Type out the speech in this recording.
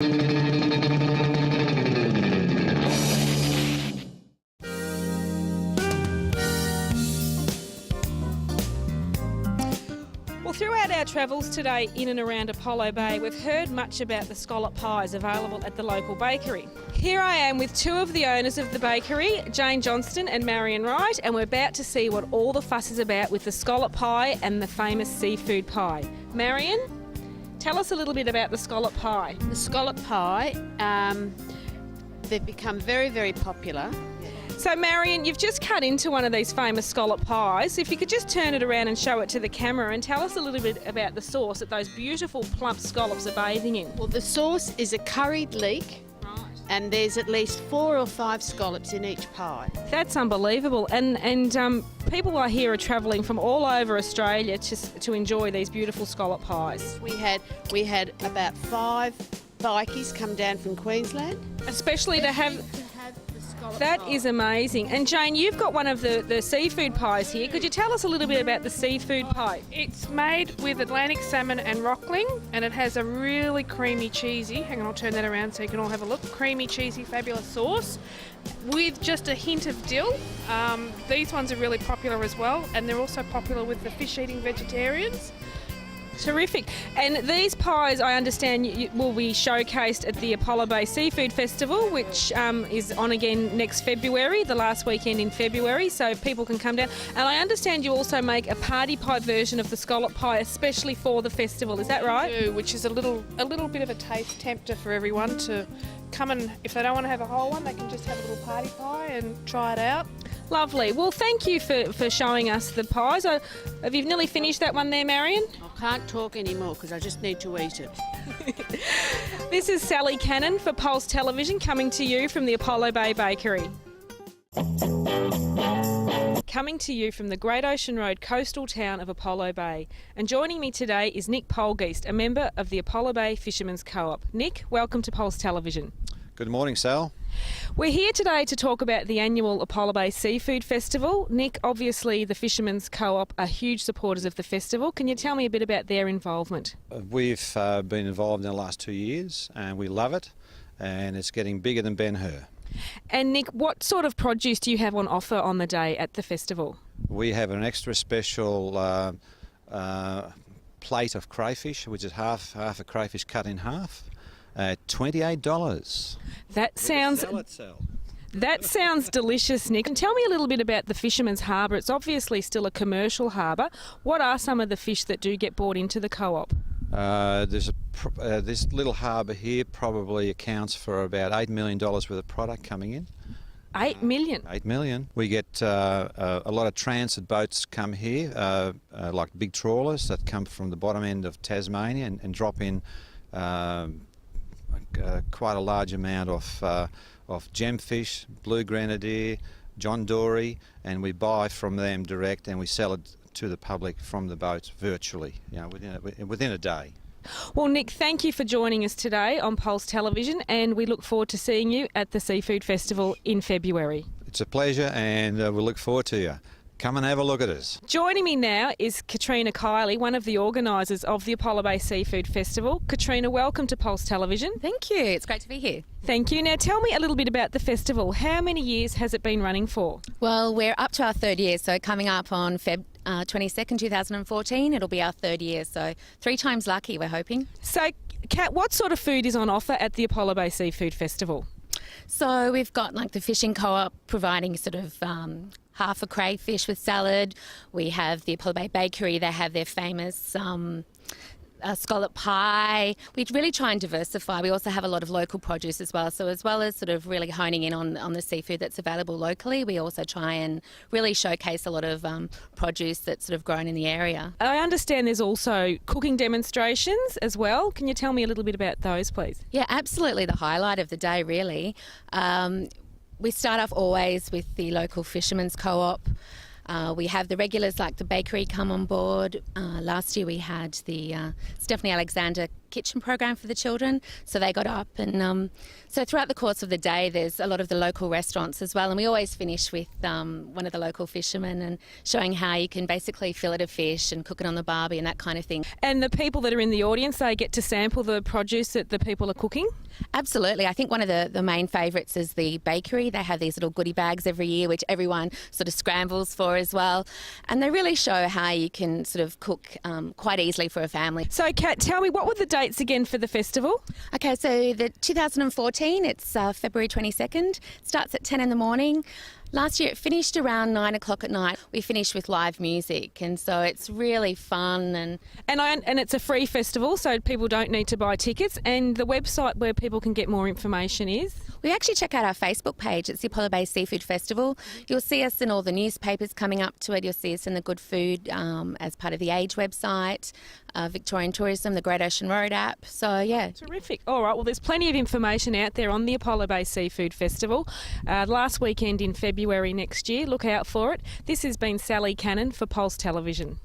Well, throughout our travels today in and around Apollo Bay, we've heard much about the scallop pies available at the local bakery. Here I am with two of the owners of the bakery, Jane Johnston and Marion Wright, and we're about to see what all the fuss is about with the scallop pie and the famous seafood pie. Marion, tell us a little bit about the scallop pie. The scallop pie, they've become very, very popular. So Marion, you've just cut into one of these famous scallop pies. If you could just turn it around and show it to the camera and tell us a little bit about the sauce that those beautiful plump scallops are bathing in. Well, the sauce is a curried leek, and there's at least 4 or 5 scallops in each pie. That's unbelievable. And people I hear are travelling from all over Australia to enjoy these beautiful scallop pies. We had about 5 bikies come down from Queensland. Especially to have... the scallop That pie. is amazing. And Jane, you've got one of the seafood pies here. Could you tell us a little bit about the seafood pie? It's made with Atlantic salmon and rockling, and it has a really creamy, cheesy, hang on, I'll turn that around so you can all have a look, creamy, cheesy, fabulous sauce with just a hint of dill. These ones are really popular as well, and they're also popular with the fish-eating vegetarians. Terrific. And these pies, I understand, will be showcased at the Apollo Bay Seafood Festival, which is on again next February, the last weekend in February, so people can come down. And I understand you also make a party pie version of the scallop pie, especially for the festival. Is that right? We do, which is a little bit of a taste tempter for everyone to come, and if they don't want to have a whole one, they can just have a little party pie and try it out. Lovely. Well, thank you for showing us the pies. Have you nearly finished that one there, Marion? I can't talk anymore because I just need to eat it. This is Sally Cannon for Pulse Television, coming to you from the Apollo Bay Bakery. Coming to you from the Great Ocean Road coastal town of Apollo Bay. And joining me today is Nick Polgeest, a member of the Apollo Bay Fisherman's Co-Op. Nick, welcome to Pulse Television. Good morning, Sal. We're here today to talk about the annual Apollo Bay Seafood Festival. Nick, obviously the Fisherman's Co-op are huge supporters of the festival. Can you tell me a bit about their involvement? We've been involved in the last 2 years and we love it, and it's getting bigger than Ben-Hur. And Nick, what sort of produce do you have on offer on the day at the festival? We have an extra special plate of crayfish, which is half a crayfish cut in half, at $28. That sounds delicious, Nick. And tell me a little bit about the Fisherman's Harbour. It's obviously still a commercial harbour. What are some of the fish that do get brought into the co-op? This little harbour here probably accounts for about $8 million worth of product coming in. 8 million? 8 million. We get a lot of transit boats come here, like big trawlers that come from the bottom end of Tasmania and drop in quite a large amount of gemfish, blue grenadier, John Dory, and we buy from them direct and we sell it to the public from the boats virtually, within a day. Well, Nick, thank you for joining us today on Pulse Television, and we look forward to seeing you at the Seafood Festival in February. It's a pleasure, and we look forward to you. Come and have a look at us. Joining me now is Katrina Kiley, one of the organisers of the Apollo Bay Seafood Festival. Katrina, welcome to Pulse Television. Thank you. It's great to be here. Thank you. Now tell me a little bit about the festival. How many years has it been running for? Well, we're up to our 3rd year, so coming up on Feb 22nd, 2014, it'll be our 3rd year, so 3 times lucky, we're hoping. So, Kat, what sort of food is on offer at the Apollo Bay Seafood Festival? So we've got like the fishing co-op providing sort of half a crayfish with salad. We have the Apollo Bay Bakery, they have their famous scallop pie. We really try and diversify. We also have a lot of local produce as well. So as well as sort of really honing in on the seafood that's available locally, we also try and really showcase a lot of produce that's sort of grown in the area. I understand there's also cooking demonstrations as well. Can you tell me a little bit about those, please? Yeah, absolutely. The highlight of the day, really. We start off always with the local Fisherman's Co-op. We have the regulars like the bakery come on board. Last year we had the Stephanie Alexander kitchen program for the children. So they got up and so throughout the course of the day there's a lot of the local restaurants as well, and we always finish with one of the local fishermen and showing how you can basically fillet a fish and cook it on the barbie and that kind of thing. And the people that are in the audience, they get to sample the produce that the people are cooking? Absolutely. I think one of the main favourites is the bakery. They have these little goodie bags every year which everyone sort of scrambles for as well, and they really show how you can sort of cook quite easily for a family. So Kat, tell me, what were the dates again for the festival? Okay, so the 2014, it's February 22nd, starts at 10 in the morning. Last year it finished around 9 o'clock at night. We finished with live music, and so it's really fun. And it's a free festival, so people don't need to buy tickets. And the website where people can get more information is? we actually check out our Facebook page. It's the Apollo Bay Seafood Festival. You'll see us in all the newspapers coming up to it. You'll see us in the Good Food as part of the Age website, Victorian Tourism, the Great Ocean Road app. So, yeah. Terrific. All right, well, there's plenty of information out there on the Apollo Bay Seafood Festival. Last weekend in February next year. Look out for it. This has been Sally Cannon for Pulse Television.